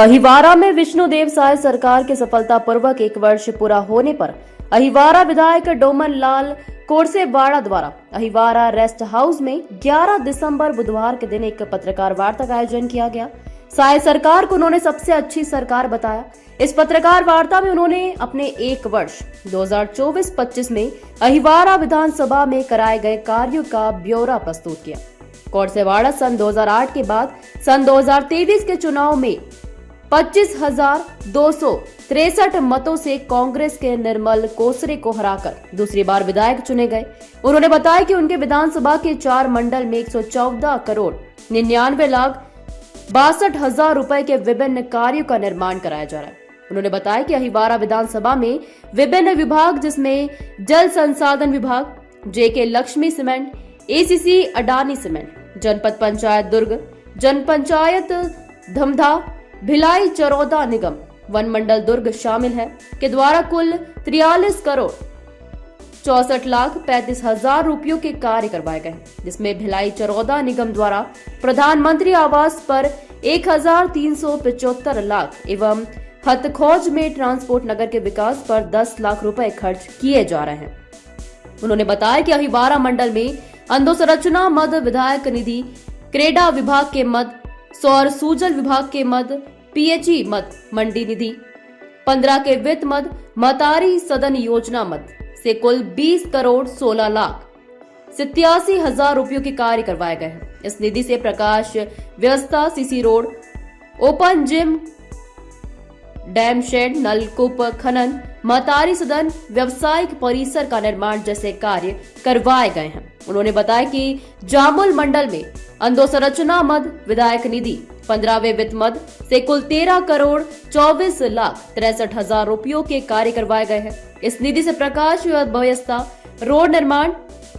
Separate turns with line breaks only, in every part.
अहिवारा में विष्णुदेव साय सरकार के सफलतापूर्वक 1 वर्ष पूरा होने पर अहिवारा विधायक डोमन लाल कोरसेवाड़ा द्वारा अहिवारा रेस्ट हाउस में 11 दिसंबर बुधवार के दिन एक पत्रकार वार्ता का आयोजन किया गया। साय सरकार को उन्होंने सबसे अच्छी सरकार बताया। इस पत्रकार वार्ता में उन्होंने अपने 1 वर्ष 2024-25 में अहिवारा विधानसभा में कराए गए कार्यों का ब्यौरा प्रस्तुत किया। कोरसेवाड़ा सन 2008 के बाद सन 2023 के चुनाव में 25,263 मतों से कांग्रेस के निर्मल कोसरे को हराकर दूसरी बार विधायक चुने गए। उन्होंने बताया कि उनके विधानसभा के 4 मंडल में 114 करोड़ 99 लाख 62 हजार रुपए के विभिन्न कार्यों का निर्माण कराया जा रहा है। उन्होंने बताया कि अहिवारा विधानसभा में विभिन्न विभाग जिसमें जल संसाधन विभाग, JK Lakshmi cement, ACC Adani cement, जनपद पंचायत दुर्ग, जन पंचायत धमधा, भिलाई चरौदा निगम, वन मंडल दुर्ग शामिल है के द्वारा कुल 43 करोड़ 64 लाख 35 हजार रुपयों के कार्य करवाए गए, जिसमें भिलाई चरौदा निगम द्वारा प्रधानमंत्री आवास पर 1,375 लाख एवं हथखौज में ट्रांसपोर्ट नगर के विकास पर 10 लाख रुपए खर्च किए जा रहे हैं। उन्होंने बताया कि अहिवारा मंडल में अधोसंरचना मद, विधायक निधि, क्रेडा विभाग के मद, सौर सूजल विभाग के मद, पीएचई मद, मंडी निधि 15 के वित्त मद, मतारी सदन योजना मद से कुल 20 करोड़ 16 लाख 87 हजार रुपयों के कार्य करवाए गए हैं। इस निधि से प्रकाश व्यवस्था, CC road, open gym, dam shed, नलकूप खनन, मतारी सदन, व्यावसायिक परिसर का निर्माण जैसे कार्य करवाए गए हैं। उन्होंने बताया कि जामुल मंडल में अधोसंरचना मद, विधायक निधि 15वें वित्त मद से कुल 13 करोड़ 24 लाख 63 हजार रुपयों के कार्य करवाए गए हैं। इस निधि से प्रकाश व्यवस्था, रोड निर्माण,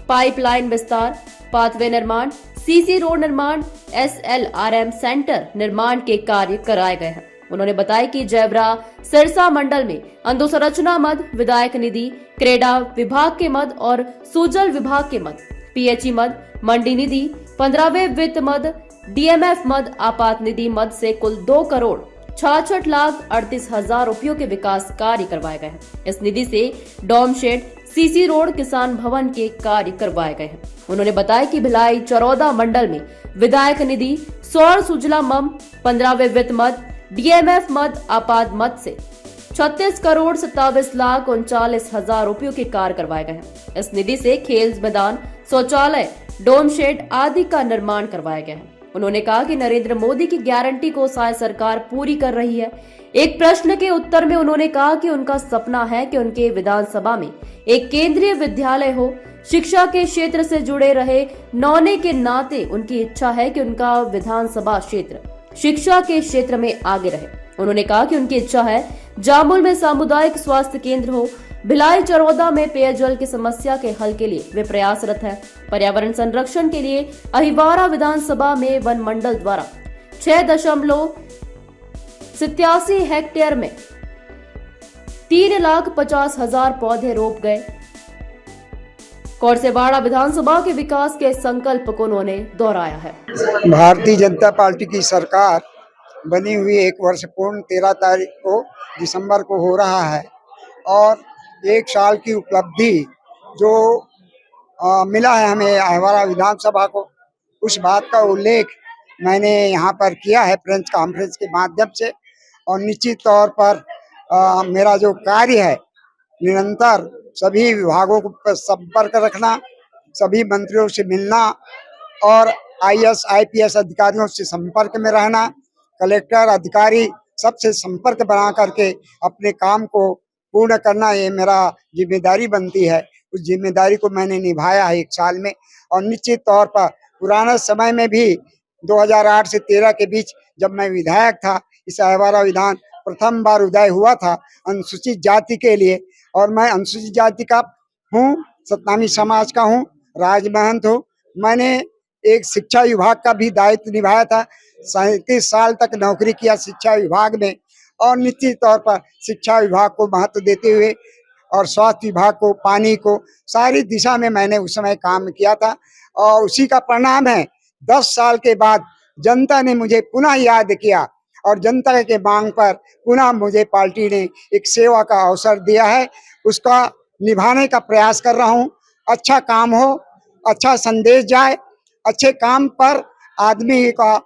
पाइपलाइन विस्तार, पाथवे निर्माण, सीसी रोड निर्माण, SLRM सेंटर निर्माण के कार्य कराए गए हैं। उन्होंने बताया कि जयवरा सिरसा मंडल में अधोसंरचना मद, विधायक निधि, क्रेडा विभाग के मद और सूजल विभाग के मद, पीएचई मद, मंडी निधि, 15वें वित्त मद, DMF मद, आपात निधि मद से कुल 2 करोड़ 66 लाख 38 हजार रुपयों के विकास कार्य करवाए गए हैं। इस निधि से डॉम शेड, सीसी रोड, किसान भवन के कार्य करवाए गए हैं। उन्होंने बताया कि भिलाई चरौदा मंडल में विधायक निधि, सौर सुजला मम, 15वें वित्त मद, DMF मद, आपात मद से 36 करोड़ 27 लाख 39 हजार रुपयों के कार्य करवाए गए हैं। इस निधि से खेल मैदान, शौचालय, डोम शेड आदि का निर्माण करवाया गया है। उन्होंने कहा कि नरेंद्र मोदी की गारंटी को साय सरकार पूरी कर रही है। एक प्रश्न के उत्तर में उन्होंने कहा कि उनका सपना है कि उनके विधानसभा में एक केंद्रीय विद्यालय हो। शिक्षा के क्षेत्र से जुड़े रहे नौने के नाते उनकी इच्छा है कि उनका विधानसभा क्षेत्र शिक्षा के क्षेत्र में आगे रहे। उन्होंने कहा कि उनकी इच्छा है जामुल में सामुदायिक स्वास्थ्य केंद्र हो। भिलाई चरौदा में पेयजल की समस्या के हल के लिए वे प्रयासरत है। पर्यावरण संरक्षण के लिए अहिवारा विधानसभा में वन मंडल द्वारा 6.87 हेक्टेयर में 3,50,000 पौधे रोप गए। कोरसेवाड़ा विधानसभा के विकास के संकल्प को उन्होंने दोहराया है।
भारतीय जनता पार्टी की सरकार बनी हुई 1 वर्ष पूर्ण 13 तारीख को दिसंबर को हो रहा है और 1 साल की उपलब्धि जो मिला है हमें अहिवारा विधानसभा को, उस बात का उल्लेख मैंने यहाँ पर किया है प्रेस कॉन्फ्रेंस के माध्यम से। और निश्चित तौर पर मेरा जो कार्य है निरंतर सभी विभागों को संपर्क रखना, सभी मंत्रियों से मिलना और IAS IPS अधिकारियों से संपर्क में रहना, कलेक्टर अधिकारी सबसे संपर्क बना करके अपने काम को पूर्ण करना, ये मेरा जिम्मेदारी बनती है। उस जिम्मेदारी को मैंने निभाया है 1 साल में। और निश्चित तौर पर पुराने समय में भी 2008 से 13 के बीच जब मैं विधायक था, इस अहिवारा विधान प्रथम बार उदय हुआ था अनुसूचित जाति के लिए। और मैं अनुसूचित जाति का हूँ, सतनामी समाज का हूँ, राजमहंत हूँ। मैंने एक शिक्षा विभाग का भी दायित्व निभाया था, 37 साल तक नौकरी किया शिक्षा विभाग में। और निश्चित तौर पर शिक्षा विभाग को महत्व देते हुए और स्वास्थ्य विभाग को, पानी को, सारी दिशा में मैंने उस समय काम किया था। और उसी का परिणाम है 10 साल के बाद जनता ने मुझे पुनः याद किया और जनता के मांग पर पुनः मुझे पार्टी ने एक सेवा का अवसर दिया है, उसका निभाने का प्रयास कर रहा हूँ। अच्छा काम हो, अच्छा संदेश जाए, अच्छे काम पर आदमी का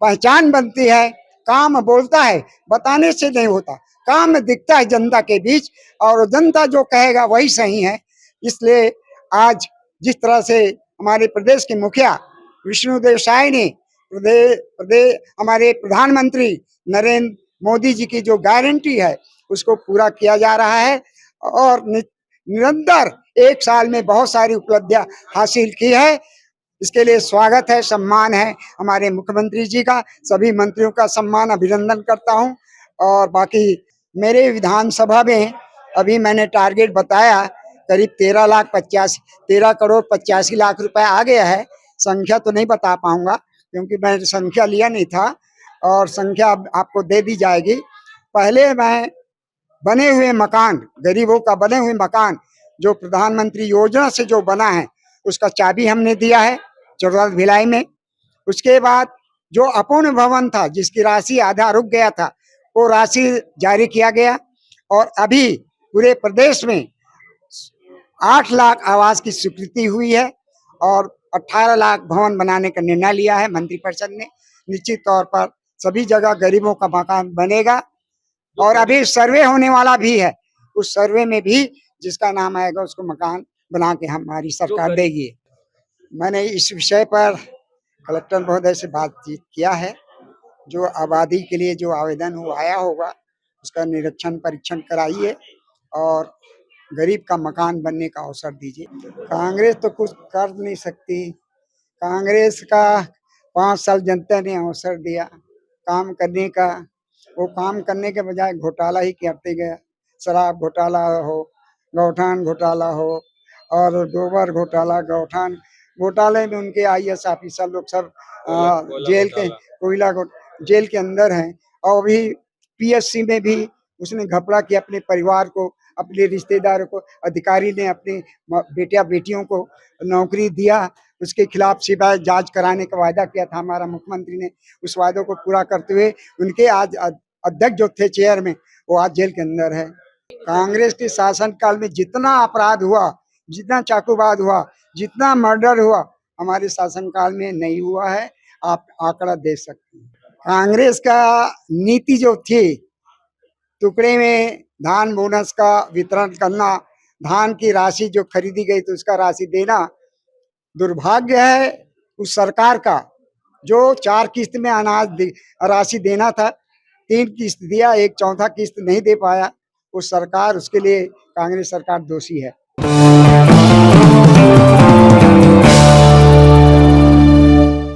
पहचान बनती है। काम बोलता है, बताने से नहीं होता, काम दिखता है जनता के बीच, और जनता जो कहेगा वही सही है। इसलिए आज जिस तरह से हमारे प्रदेश के मुखिया विष्णुदेव साय ने हमारे प्रधानमंत्री नरेंद्र मोदी जी की जो गारंटी है उसको पूरा किया जा रहा है, और निरंतर एक साल में बहुत सारी उपलब्धियां हासिल की है। इसके लिए स्वागत है, सम्मान है हमारे मुख्यमंत्री जी का। सभी मंत्रियों का सम्मान, अभिनंदन करता हूं। और बाकी मेरे विधानसभा में अभी मैंने टारगेट बताया, करीब 13 करोड़ 85 लाख रुपए आ गया है। संख्या तो नहीं बता पाऊंगा क्योंकि मैं संख्या लिया नहीं था, और संख्या आपको दे दी जाएगी। पहले मैं बने हुए मकान, गरीबों का बने हुए मकान जो प्रधानमंत्री योजना से जो बना है उसका चाबी हमने दिया है चौराहा भिलाई में। उसके बाद जो अपूर्ण भवन था जिसकी राशि आधा रुक गया था, वो राशि जारी किया गया, और अभी पूरे प्रदेश में 8 लाख आवास की स्वीकृति हुई है, और 18 लाख भवन बनाने का निर्णय लिया है मंत्रिपरिषद ने। निश्चित तौर पर सभी जगह गरीबों का मकान बनेगा, और अभी सर्वे होने वाला भी है। उस सर्वे में भी जिसका नाम आएगा उसको मकान बना के हमारी सरकार देगी। मैंने इस विषय पर कलेक्टर महोदय से बातचीत किया है। जो आबादी के लिए जो आवेदन वो आया होगा उसका निरीक्षण परीक्षण कराइए, और गरीब का मकान बनने का अवसर दीजिए। कांग्रेस तो कुछ कर नहीं सकती। कांग्रेस का 5 साल जनता ने अवसर दिया काम करने का, वो काम करने के बजाय घोटाला ही करते गए। शराब घोटाला हो, गौठान घोटाला हो, और गोबर घोटाला, गौठान घोटाले में उनके IAS ऑफिसर लोग सब जेल के अंदर हैं। और अभी PSC में भी उसने घपला किया, अपने परिवार को, अपने रिश्तेदारों को, अधिकारी ने अपने बेटिया बेटियों को नौकरी दिया, उसके खिलाफ सीबीआई जांच कराने का वायदा किया था हमारा मुख्यमंत्री ने। उस वायदे को पूरा करते हुए उनके आज अध्यक्ष जो थे चेयर में, वो आज जेल के अंदर है। कांग्रेस के शासन काल में जितना अपराध हुआ, जितना चाकूवाद हुआ, जितना मर्डर हुआ, हमारे शासन काल में नहीं हुआ है। आप आंकड़ा देख सकते हैं। कांग्रेस का नीति जो थी, टुकड़े में धान बोनस का वितरण करना, धान की राशि जो खरीदी गई तो उसका राशि देना, दुर्भाग्य है उस सरकार का जो 4 किस्त में अनाज राशि देना था, 3 किस्त दिया, एक चौथा किस्त नहीं दे पाया। उस सरकार, उसके लिए कांग्रेस सरकार दोषी है।